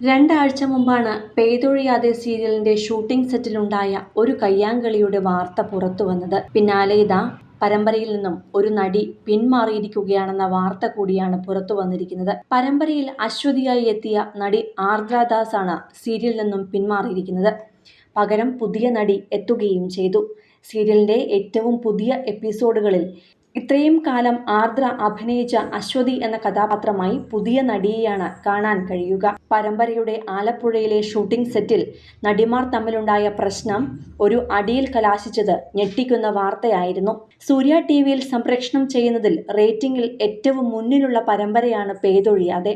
രണ്ടാഴ്ച മുമ്പാണ് പെയ്തൊഴിയാതെ സീരിയലിന്റെ ഷൂട്ടിംഗ് സെറ്റിലുണ്ടായ ഒരു കയ്യാങ്കളിയുടെ വാർത്ത പുറത്തുവന്നത്. പിന്നാലെ ഇതാ പരമ്പരയിൽ നിന്നും ഒരു നടി പിന്മാറിയിരിക്കുകയാണെന്ന വാർത്ത കൂടിയാണ് പുറത്തു വന്നിരിക്കുന്നത്. പരമ്പരയിൽ അശ്വതിയായി എത്തിയ നടി ആർദ്ര ദാസ് ആണ് സീരിയലിൽ നിന്നും പിന്മാറിയിരിക്കുന്നത്. പകരം പുതിയ നടി എത്തുകയും ചെയ്തു. സീരിയലിന്റെ ഏറ്റവും പുതിയ എപ്പിസോഡുകളിൽ ഇത്രയും കാലം ആർദ്ര അഭിനയിച്ച അശ്വതി എന്ന കഥാപാത്രമായി പുതിയ നടിയെയാണ് കാണാൻ കഴിയുക. പരമ്പരയുടെ ആലപ്പുഴയിലെ ഷൂട്ടിംഗ് സെറ്റിൽ നടിമാർ തമ്മിലുണ്ടായ പ്രശ്നം ഒരു അടിയിൽ കലാശിച്ചത് ഞെട്ടിക്കുന്ന വാർത്തയായിരുന്നു. സൂര്യ ടിവിയിൽ സംപ്രേഷണം ചെയ്യുന്നതിൽ റേറ്റിംഗിൽ ഏറ്റവും മുന്നിലുള്ള പരമ്പരയാണ് പെയ്തൊഴിയാതെ.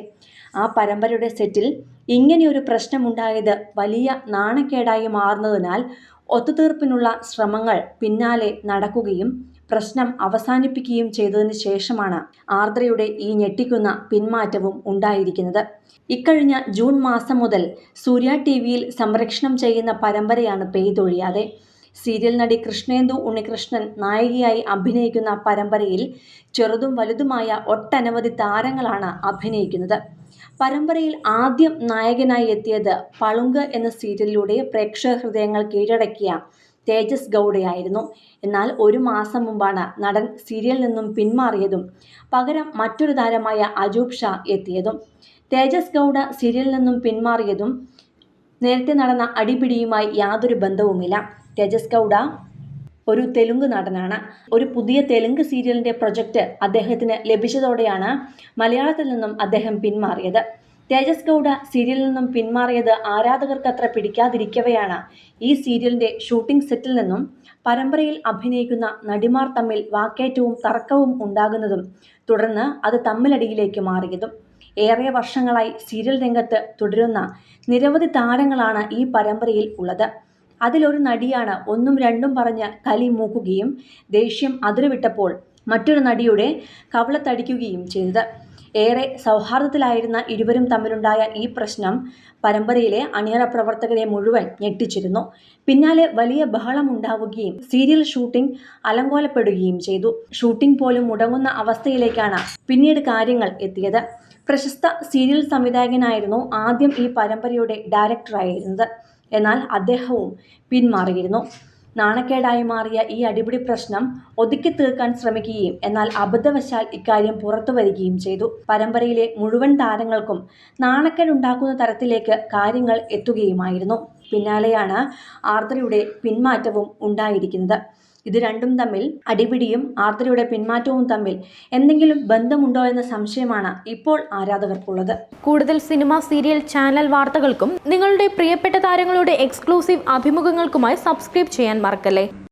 ആ പരമ്പരയുടെ സെറ്റിൽ ഇങ്ങനെയൊരു പ്രശ്നമുണ്ടായത് വലിയ നാണക്കേടായി മാറുന്നതിനാൽ ഒത്തുതീർപ്പിനുള്ള ശ്രമങ്ങൾ പിന്നാലെ നടക്കുകയും പ്രശ്നം അവസാനിപ്പിക്കുകയും ചെയ്തതിനു ശേഷമാണ് ആർദ്രയുടെ ഈ ഞെട്ടിക്കുന്ന പിന്മാറ്റവും ഉണ്ടായിരിക്കുന്നത്. ഇക്കഴിഞ്ഞ ജൂൺ മാസം മുതൽ സൂര്യ ടിവിയിൽ സംപ്രേഷണം ചെയ്യുന്ന പരമ്പരയാണ് പെയ്തൊഴിയാതെ. സീരിയൽ നടി കൃഷ്ണേന്ദു ഉണ്ണികൃഷ്ണൻ നായികയായി അഭിനയിക്കുന്ന പരമ്പരയിൽ ചെറുതും വലുതുമായ ഒട്ടനവധി താരങ്ങളാണ് അഭിനയിക്കുന്നത്. പരമ്പരയിൽ ആദ്യം നായകനായി എത്തിയത് പളുങ്ക് എന്ന സീരിയലിലൂടെ പ്രേക്ഷക ഹൃദയങ്ങൾ കീഴടക്കിയ തേജസ് ഗൗഡയായിരുന്നു. എന്നാൽ ഒരു മാസം മുമ്പാണ് നടൻ സീരിയലിൽ നിന്നും പിന്മാറിയതും പകരം മറ്റൊരു താരമായ അജൂബ് ഷാ എത്തിയതും. തേജസ് ഗൗഡ സീരിയലിൽ നിന്നും പിന്മാറിയതും നേരത്തെ നടന്ന അടിപിടിയുമായി യാതൊരു ബന്ധവുമില്ല. തേജസ് ഗൗഡ ഒരു തെലുങ്ക് നടനാണ്. ഒരു പുതിയ തെലുങ്ക് സീരിയലിന്റെ പ്രൊജക്റ്റ് അദ്ദേഹത്തിന് ലഭിച്ചതോടെയാണ് മലയാളത്തിൽ നിന്നും അദ്ദേഹം പിന്മാറിയത്. തേജസ് ഗൗഡ സീരിയലിൽ നിന്നും പിന്മാറിയത് ആരാധകർക്കത്ര പിടിക്കാതിരിക്കവെയാണ് ഈ സീരിയലിന്റെ ഷൂട്ടിംഗ് സെറ്റിൽ നിന്നും പരമ്പരയിൽ അഭിനയിക്കുന്ന നടിമാർ തമ്മിൽ വാക്കേറ്റവും തർക്കവും ഉണ്ടാകുന്നതും തുടർന്ന് അത് തമ്മിലടിയിലേക്ക് മാറിയതും. ഏറെ വർഷങ്ങളായി സീരിയൽ രംഗത്ത് തുടരുന്ന നിരവധി താരങ്ങളാണ് ഈ പരമ്പരയിൽ ഉള്ളത്. അതിലൊരു നടിയാണ് ഒന്നും രണ്ടും പറഞ്ഞ് കലി മൂക്കുകയും ദേഷ്യം അതിരുവിട്ടപ്പോൾ മറ്റൊരു നടിയുടെ കവളത്തടിക്കുകയും ചെയ്തത്. ഏറെ സൗഹാർദ്ദത്തിലായിരുന്ന ഇരുവരും തമ്മിലുണ്ടായ ഈ പ്രശ്നം പരമ്പരയിലെ അണിയറ പ്രവർത്തകരെ മുഴുവൻ ഞെട്ടിച്ചിരുന്നു. പിന്നാലെ വലിയ ബഹളമുണ്ടാവുകയും സീരിയൽ ഷൂട്ടിംഗ് അലങ്കോലപ്പെടുകയും ചെയ്തു. ഷൂട്ടിംഗ് പോലും മുടങ്ങുന്ന അവസ്ഥയിലേക്കാണ് പിന്നീട് കാര്യങ്ങൾ എത്തിയത്. പ്രശസ്ത സീരിയൽ സംവിധായകനായിരുന്നു ആദ്യം ഈ പരമ്പരയുടെ ഡയറക്ടറായിരുന്നത്. എന്നാൽ അദ്ദേഹവും പിന്മാറിയിരുന്നു. നാണക്കേടായി മാറിയ ഈ അടിപിടി പ്രശ്നം ഒതുക്കി തീർക്കാൻ ശ്രമിക്കുകയും എന്നാൽ അബദ്ധവശാൽ ഇക്കാര്യം പുറത്തു വരികയും ചെയ്തു. പരമ്പരയിലെ മുഴുവൻ താരങ്ങൾക്കും നാണക്കേടുണ്ടാക്കുന്ന തരത്തിലേക്ക് കാര്യങ്ങൾ എത്തുകയുമായിരുന്നു. പിന്നാലെയാണ് ആർദ്രയുടെ പിന്മാറ്റവും ഉണ്ടായിരിക്കുന്നത്. ഇത് രണ്ടും തമ്മിൽ, അടിപിടിയും ആർദ്രയുടെ പിന്മാറ്റവും തമ്മിൽ എന്തെങ്കിലും ബന്ധമുണ്ടോ എന്ന സംശയമാണ് ഇപ്പോൾ ആരാധകർക്കുള്ളത്. കൂടുതൽ സിനിമ, സീരിയൽ, ചാനൽ വാർത്തകൾക്കും നിങ്ങളുടെ പ്രിയപ്പെട്ട താരങ്ങളുടെ എക്സ്ക്ലൂസീവ് അഭിമുഖങ്ങൾക്കുമായി സബ്സ്ക്രൈബ് ചെയ്യാൻ മറക്കല്ലേ.